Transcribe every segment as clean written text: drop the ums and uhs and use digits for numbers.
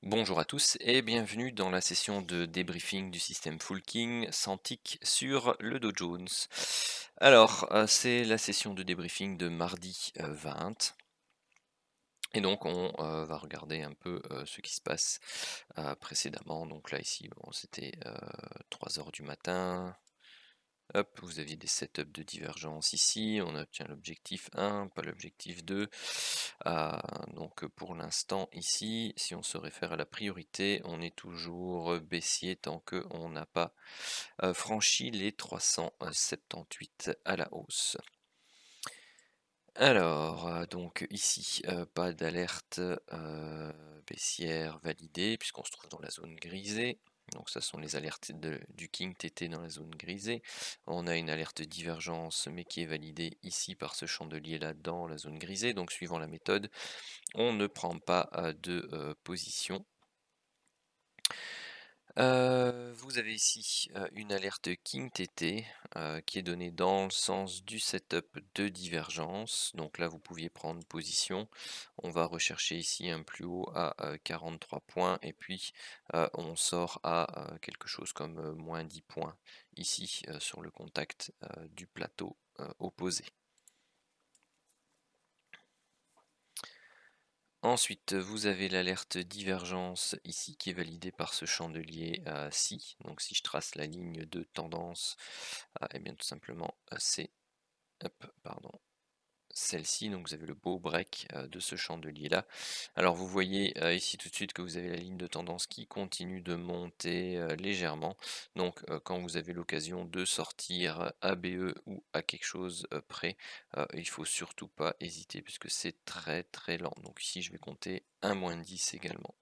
Bonjour à tous et bienvenue dans la session de débriefing du système Full King sans tic sur le Dow Jones. Alors, c'est la session de débriefing de mardi 20. Et donc on va regarder un peu ce qui se passe précédemment. Donc là ici, bon, c'était 3 heures du matin. Hop, vous aviez des setups de divergence ici, on obtient l'objectif 1, pas l'objectif 2. Donc pour l'instant ici, si on se réfère à la priorité, on est toujours baissier tant qu'on n'a pas franchi les 378 à la hausse. Alors, donc ici, pas d'alerte baissière validée puisqu'on se trouve dans la zone grisée. Donc ça sont les alertes du King TT dans la zone grisée. On a une alerte divergence mais qui est validée ici par ce chandelier là dans la zone grisée. Donc suivant la méthode, on ne prend pas de position. Vous avez ici une alerte King TT qui est donnée dans le sens du setup de divergence. Donc là, vous pouviez prendre position. On va rechercher ici un plus haut à 43 points et puis on sort à quelque chose comme moins 10 points ici sur le contact du plateau opposé. Ensuite, vous avez l'alerte divergence ici qui est validée par ce chandelier ci. Donc si je trace la ligne de tendance, et bien tout simplement c'est celle-ci. Donc vous avez le beau break de ce chandelier là. Alors vous voyez ici tout de suite que vous avez la ligne de tendance qui continue de monter légèrement. Donc quand vous avez l'occasion de sortir à BE ou à quelque chose près, il faut surtout pas hésiter puisque c'est très très lent. Donc ici je vais compter un -10 également.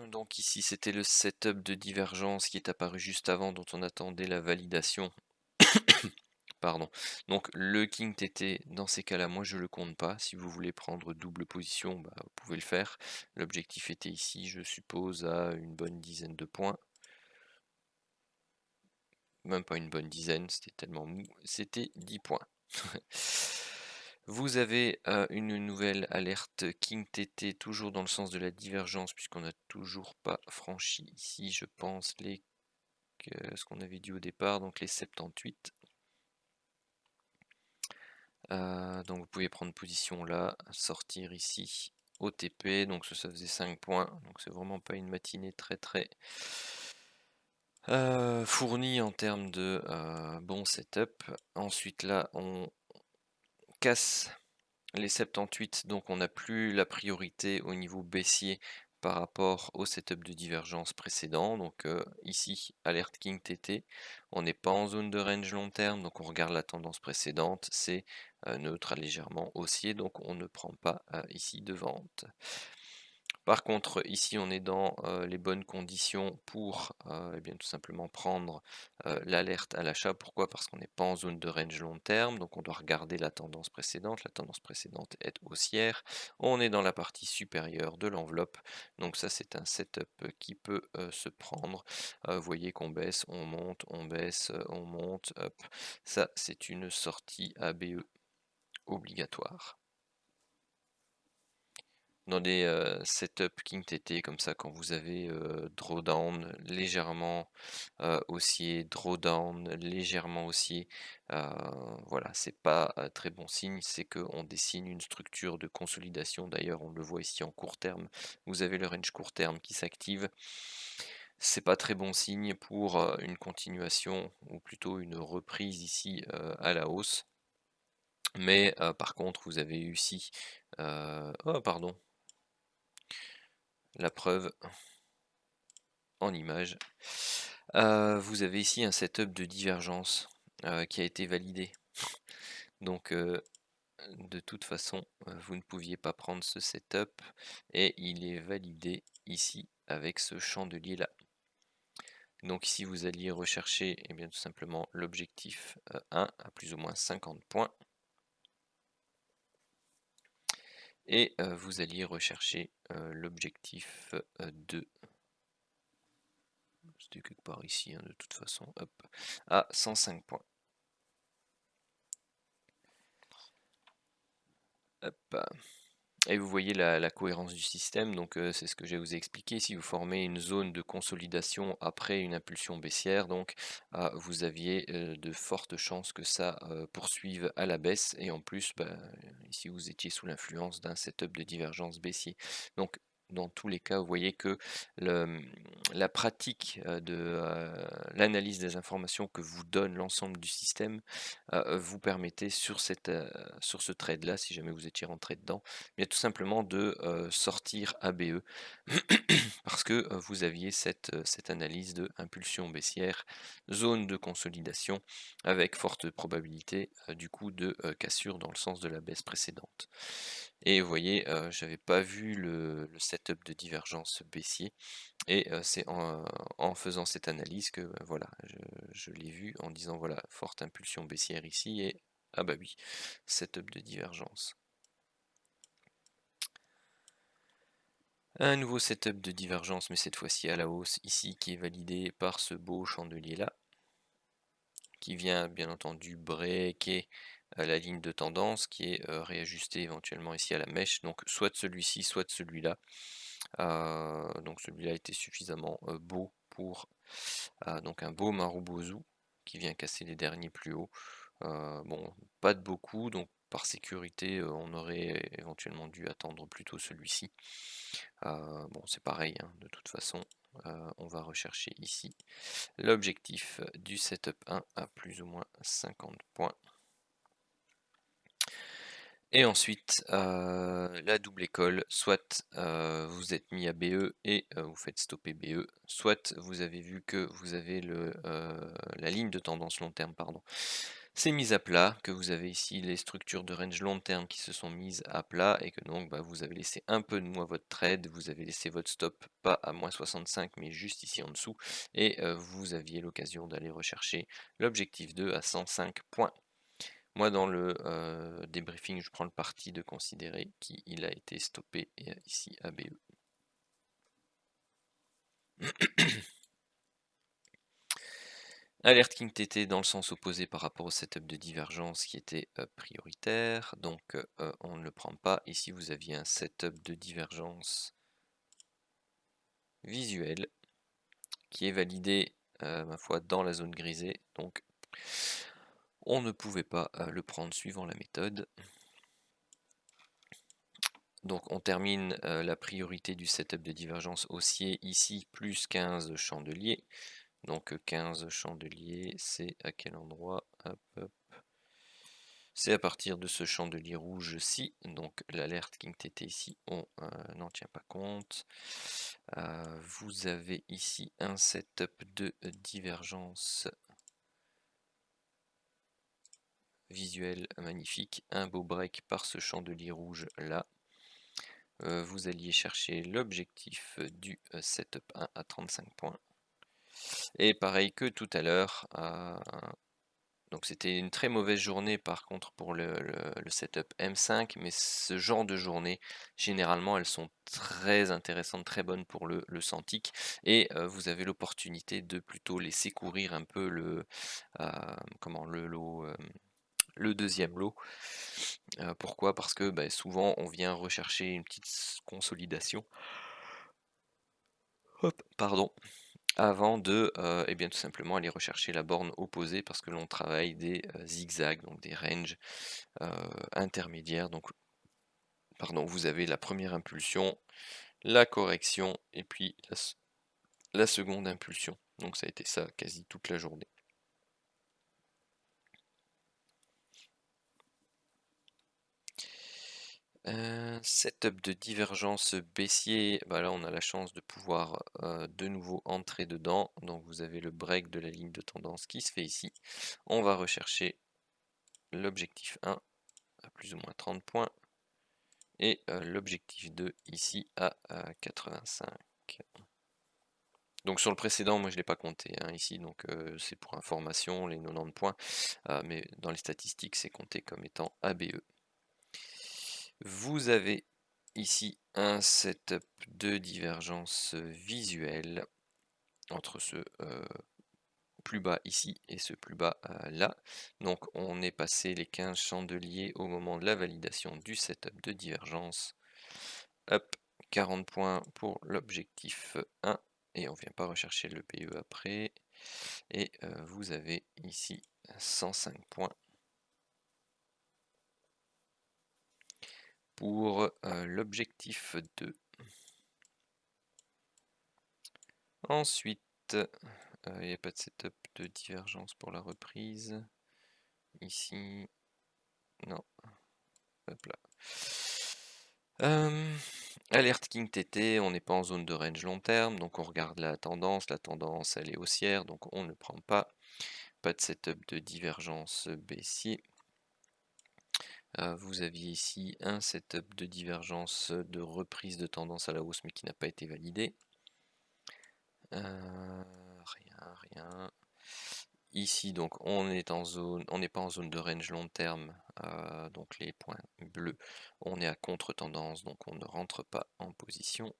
Donc ici c'était le setup de divergence qui est apparu juste avant dont on attendait la validation. Pardon. Donc le King TT, dans ces cas-là, moi je le compte pas. Si vous voulez prendre double position, bah, vous pouvez le faire. L'objectif était ici, je suppose, à une bonne dizaine de points. Même pas une bonne dizaine, c'était tellement mou. C'était 10 points. Vous avez une nouvelle alerte King TT, toujours dans le sens de la divergence, puisqu'on n'a toujours pas franchi ici, je pense, ce qu'on avait dit au départ, donc les 78. Donc vous pouvez prendre position là, sortir ici OTP, donc ça faisait 5 points, donc c'est vraiment pas une matinée très très fournie en termes de bon setup. Ensuite là on casse les 78, donc on n'a plus la priorité au niveau baissier par rapport au setup de divergence précédent. Donc ici, alerte King TT, on n'est pas en zone de range long terme, donc on regarde la tendance précédente, c'est neutre à légèrement haussier, donc on ne prend pas ici de vente. Par contre, ici, on est dans les bonnes conditions pour eh bien, tout simplement prendre l'alerte à l'achat. Pourquoi? Parce qu'on n'est pas en zone de range long terme, donc on doit regarder la tendance précédente. La tendance précédente est haussière. On est dans la partie supérieure de l'enveloppe, donc ça c'est un setup qui peut se prendre. Vous voyez qu'on baisse, on baisse, on monte. Hop. Ça c'est une sortie ABE obligatoire. Dans des setups King TT comme ça, quand vous avez drawdown légèrement haussier, drawdown légèrement haussier, voilà, c'est pas très bon signe, c'est qu'on dessine une structure de consolidation. D'ailleurs, on le voit ici en court terme, vous avez le range court terme qui s'active. C'est pas très bon signe pour une continuation ou plutôt une reprise ici à la hausse. Mais par contre, vous avez eu ici, oh pardon, la preuve en image. Vous avez ici un setup de divergence qui a été validé. Donc de toute façon, vous ne pouviez pas prendre ce setup et il est validé ici avec ce chandelier là. Donc ici vous alliez rechercher eh bien, tout simplement l'objectif 1 à plus ou moins 50 points. Et vous alliez rechercher l'objectif 2. C'était quelque part ici, hein, de toute façon, hop, à 105 points. Hop. Et vous voyez la cohérence du système, donc c'est ce que je vais vous expliquer. Si vous formez une zone de consolidation après une impulsion baissière, donc vous aviez de fortes chances que ça poursuive à la baisse. Et en plus, bah, ici vous étiez sous l'influence d'un setup de divergence baissier. Donc dans tous les cas, vous voyez que la pratique de l'analyse des informations que vous donne l'ensemble du système vous permettait sur ce trade-là, si jamais vous étiez rentré dedans, bien tout simplement de sortir ABE parce que vous aviez cette analyse de impulsion baissière, zone de consolidation avec forte probabilité du coup de cassure dans le sens de la baisse précédente. Et vous voyez, j'avais pas vu le setup de divergence baissier et c'est en faisant cette analyse que voilà, je l'ai vu en disant voilà, forte impulsion baissière ici et ah bah oui, setup de divergence. Un nouveau setup de divergence, mais cette fois-ci à la hausse, ici, qui est validé par ce beau chandelier-là, qui vient bien entendu breaker la ligne de tendance, qui est réajustée éventuellement ici à la mèche, donc soit de celui-ci, soit de celui-là. Donc celui-là était suffisamment beau pour donc un beau Marubozu qui vient casser les derniers plus hauts. Bon, pas de beaucoup, donc par sécurité, on aurait éventuellement dû attendre plutôt celui-ci. Bon, c'est pareil, hein, de toute façon, on va rechercher ici l'objectif du setup 1 à plus ou moins 50 points. Et ensuite, la double école, soit vous êtes mis à BE et vous faites stopper BE, soit vous avez vu que vous avez la ligne de tendance long terme, pardon, c'est mise à plat, que vous avez ici les structures de range long terme qui se sont mises à plat et que donc bah, vous avez laissé un peu de mou à votre trade, vous avez laissé votre stop pas à moins 65 mais juste ici en dessous et vous aviez l'occasion d'aller rechercher l'objectif 2 à 105 points. Moi, dans le débriefing, je prends le parti de considérer qu'il a été stoppé ici à BE. Alerte King TT dans le sens opposé par rapport au setup de divergence qui était prioritaire, donc on ne le prend pas. Ici, vous aviez un setup de divergence visuelle qui est validé, ma foi, dans la zone grisée, donc on ne pouvait pas le prendre suivant la méthode. Donc on termine la priorité du setup de divergence haussier ici, plus 15 chandeliers. Donc 15 chandeliers, c'est à quel endroit? Hop, hop. C'est à partir de ce chandelier rouge-ci. Donc l'alerte King TT ici, on n'en tient pas compte. Vous avez ici un setup de divergence visuel magnifique. Un beau break par ce chandelier rouge là. Vous alliez chercher l'objectif du setup 1 à 35 points. Et pareil que tout à l'heure, donc c'était une très mauvaise journée par contre pour le setup M5, mais ce genre de journée, généralement elles sont très intéressantes, très bonnes pour le Santic, et vous avez l'opportunité de plutôt laisser courir un peu le deuxième lot. Pourquoi? Parce que bah, souvent on vient rechercher une petite consolidation. Hop, pardon. Avant de eh bien, tout simplement aller rechercher la borne opposée parce que l'on travaille des zigzags, donc des ranges intermédiaires. Donc, pardon, vous avez la première impulsion, la correction et puis la seconde impulsion. Donc ça a été ça quasi toute la journée. Setup de divergence baissier, bah là on a la chance de pouvoir de nouveau entrer dedans. Donc vous avez le break de la ligne de tendance qui se fait ici. On va rechercher l'objectif 1 à plus ou moins 30 points et l'objectif 2 ici à 85. Donc sur le précédent, moi je ne l'ai pas compté ici, donc c'est pour information les 90 points, mais dans les statistiques c'est compté comme étant ABE. Vous avez ici un setup de divergence visuelle entre ce plus bas ici et ce plus bas là. Donc on est passé les 15 chandeliers au moment de la validation du setup de divergence. Hop, 40 points pour l'objectif 1. Et on vient pas rechercher le PE après. Et vous avez ici 105 points pour l'objectif 2. Ensuite, il n'y a pas de setup de divergence pour la reprise. Ici, non. Hop là. Alerte King TT, on n'est pas en zone de range long terme, donc on regarde la tendance elle est haussière, donc on ne prend pas. Pas de setup de divergence baissier. Vous aviez ici un setup de divergence de reprise de tendance à la hausse mais qui n'a pas été validé. Rien. Ici donc on n'est pas en zone de range long terme, donc les points bleus, on est à contre-tendance, donc on ne rentre pas en position.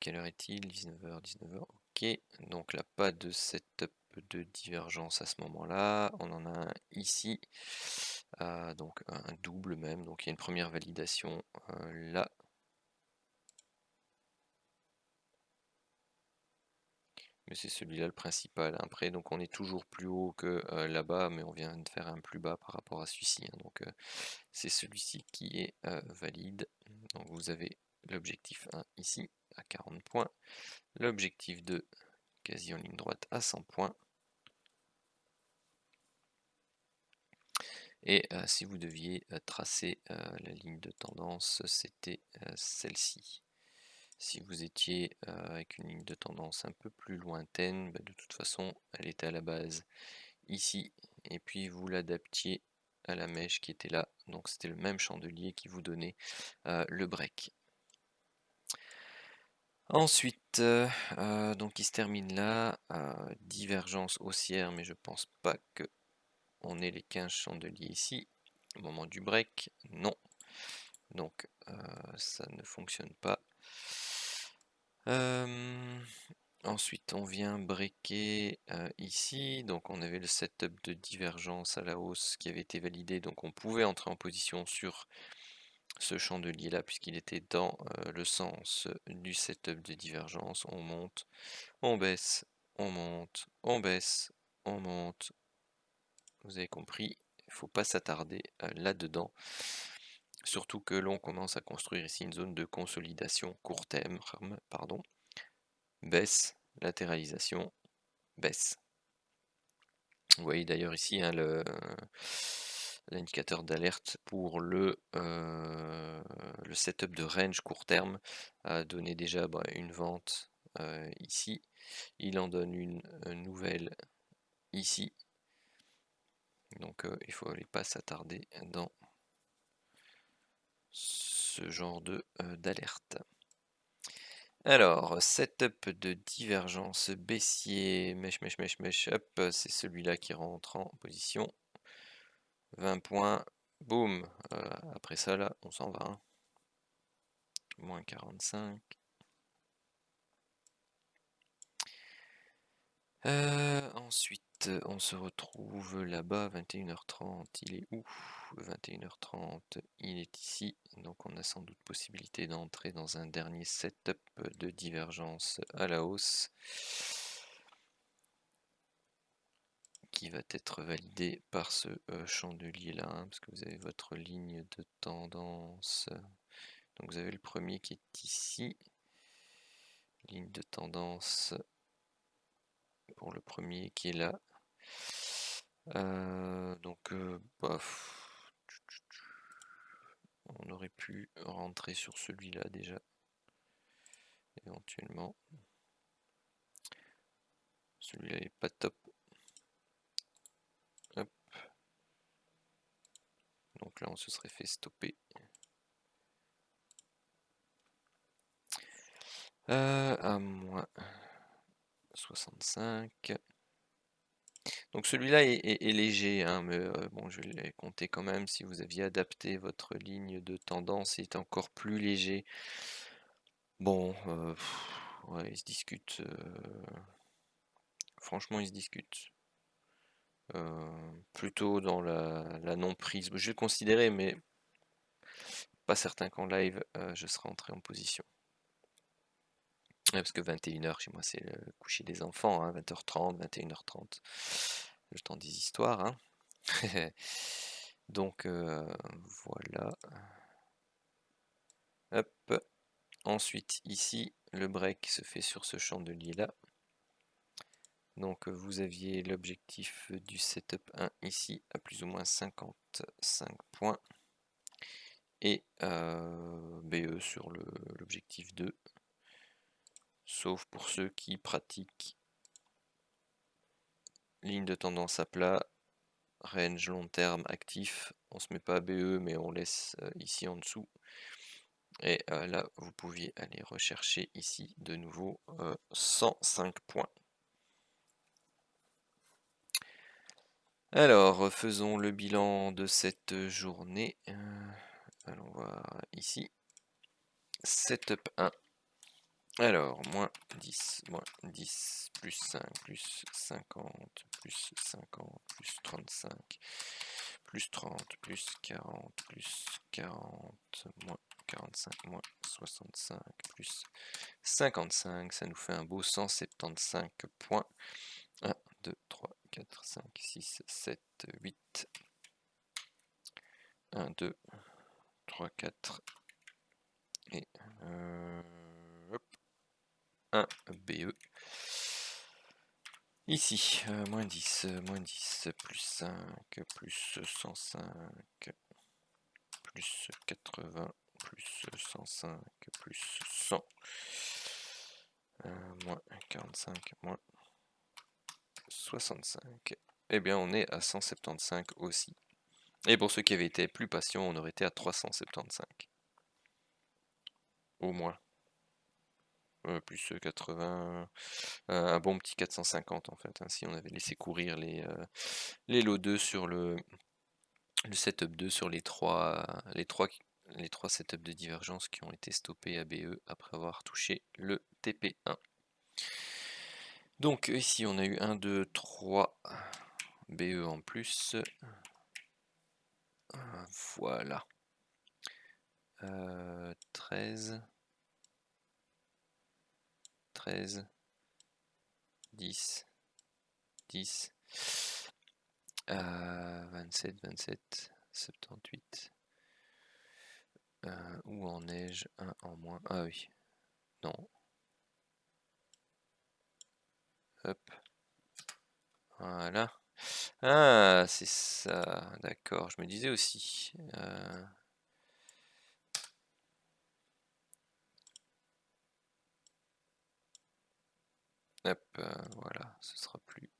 Quelle heure est-il? 19h, 19h, ok. Donc là, pas de setup de divergence à ce moment-là. On en a un ici, donc un double même. Donc il y a une première validation là. Mais c'est celui-là le principal. Après, donc on est toujours plus haut que là-bas, mais on vient de faire un plus bas par rapport à celui-ci. Donc c'est celui-ci qui est valide. Donc vous avez l'objectif 1 ici à 40 points. L'objectif 2 quasi en ligne droite à 100 points. Et si vous deviez tracer la ligne de tendance, c'était celle-ci. Si vous étiez avec une ligne de tendance un peu plus lointaine, de toute façon, elle était à la base ici. Et puis vous l'adaptiez à la mèche qui était là. Donc c'était le même chandelier qui vous donnait le break. Ensuite, donc il se termine là. Divergence haussière, mais je pense pas que on ait les 15 chandeliers ici. Au moment du break, non. Donc ça ne fonctionne pas. Ensuite on vient breaker ici, donc on avait le setup de divergence à la hausse qui avait été validé, donc on pouvait entrer en position sur ce chandelier là puisqu'il était dans le sens du setup de divergence. On monte, on baisse, on monte, on baisse, on monte. Vous avez compris, il ne faut pas s'attarder là-dedans. Surtout que l'on commence à construire ici une zone de consolidation court terme, baisse, latéralisation, baisse. Vous voyez d'ailleurs ici l'indicateur d'alerte pour le setup de range court terme a donné déjà une vente ici. Il en donne une nouvelle ici. Donc il ne faut pas s'attarder dans ce genre d'alerte. Alors, setup de divergence baissier, mèche, hop, c'est celui-là qui rentre en position. 20 points, boum. Après ça, là, on s'en va. Moins 45. Ensuite, on se retrouve là-bas, 21h30. Il est où? 21h30, il est ici. Donc on a sans doute possibilité d'entrer dans un dernier setup de divergence à la hausse qui va être validé par ce chandelier là, parce que vous avez votre ligne de tendance. Donc vous avez le premier qui est ici. Ligne de tendance pour le premier qui est là. Donc on aurait pu rentrer sur celui-là déjà éventuellement. Celui-là est pas top. Hop. Donc là on se serait fait stopper. À moins 65. Donc celui-là est léger, hein, mais bon, je l'ai compté quand même. Si vous aviez adapté votre ligne de tendance, il est encore plus léger. Bon, ouais, il se discute. Franchement, il se discute. Plutôt dans la non-prise. Je vais le considérer, mais pas certain qu'en live je serai entré en position. Ouais, parce que 21h chez moi c'est le coucher des enfants, hein, 20h30, 21h30. Le temps des histoires. Hein. Donc voilà. Hop. Ensuite ici, le break se fait sur ce chandelier là. Donc vous aviez l'objectif du setup 1 ici à plus ou moins 55 points. Et BE sur l'objectif 2. Sauf pour ceux qui pratiquent ligne de tendance à plat, range long terme actif. On se met pas à BE mais on laisse ici en dessous. Et là vous pouviez aller rechercher ici de nouveau 105 points. Alors faisons le bilan de cette journée. Allons voir ici. Setup 1. Alors, moins 10, plus 5, plus 50, plus 50, plus 35, plus 30, plus 40, plus 40, moins 45, moins 65, plus 55, ça nous fait un beau 175 points. 1, 2, 3, 4, 5, 6, 7, 8. 1, 2, 3, 4. Et hop. 1 BE. Ici, moins 10, plus 5, plus 105, plus 80, plus 105, plus 100, moins 45, moins 65. Eh bien, on est à 175 aussi. Et pour ceux qui avaient été plus patients, on aurait été à 375. Au moins. Plus 80, un bon petit 450 en fait, hein, si on avait laissé courir les lots 2 sur le setup 2 sur les trois setups de divergence qui ont été stoppés à BE après avoir touché le TP1. Donc ici on a eu 1, 2, 3 BE en plus. Voilà. 13, 13, 10, 10, 27, 27, 78. Ou en neige, 1 en moins. Ah oui. Non. Hop. Voilà. Ah, c'est ça. D'accord. Je me disais aussi. Hop. Voilà. Ce sera plus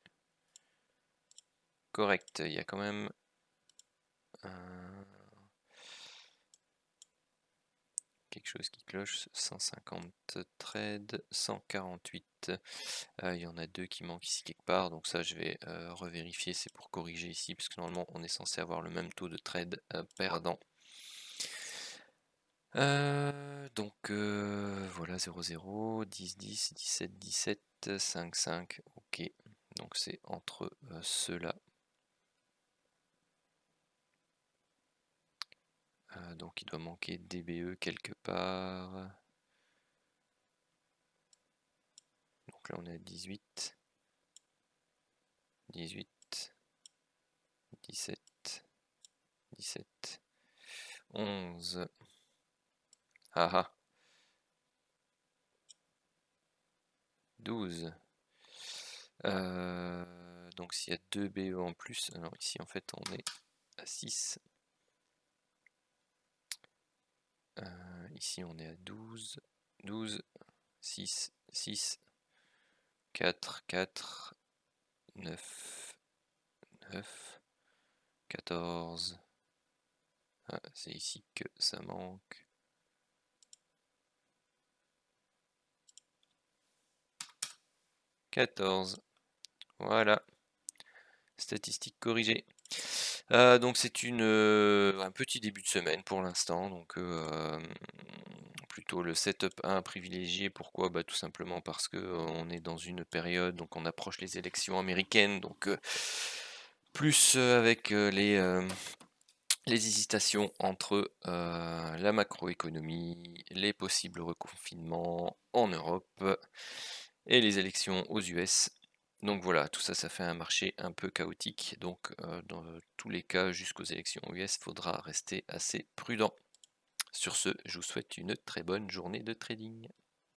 correct. Il y a quand même quelque chose qui cloche. 150 trades, 148. Il y en a 2 qui manquent ici quelque part. Donc ça, je vais revérifier. C'est pour corriger ici. Parce que normalement, on est censé avoir le même taux de trade perdant. Donc voilà, 0, 0, 10, 10, 17, 17, 5, 5. Ok. Donc c'est entre ceux-là. Donc il doit manquer DBE quelque part. Donc là on est à 18. 18. 17. 17. 11. Ah ah. 12. Donc s'il y a 2 BE en plus, alors ici en fait on est à 6. Ici on est à 12. 12. 6. 6. 4, 4, 9, 9, 14. Ah, c'est ici que ça manque. 14. Voilà. Statistique corrigée. Donc c'est un petit début de semaine pour l'instant. Donc plutôt le setup 1 privilégié. Pourquoi? Tout simplement parce que on est dans une période, donc on approche les élections américaines. Donc plus avec les hésitations entre la macroéconomie, les possibles reconfinements en Europe et les élections aux US. Donc voilà, tout ça, ça fait un marché un peu chaotique. Donc dans tous les cas, jusqu'aux élections US, il faudra rester assez prudent. Sur ce, je vous souhaite une très bonne journée de trading.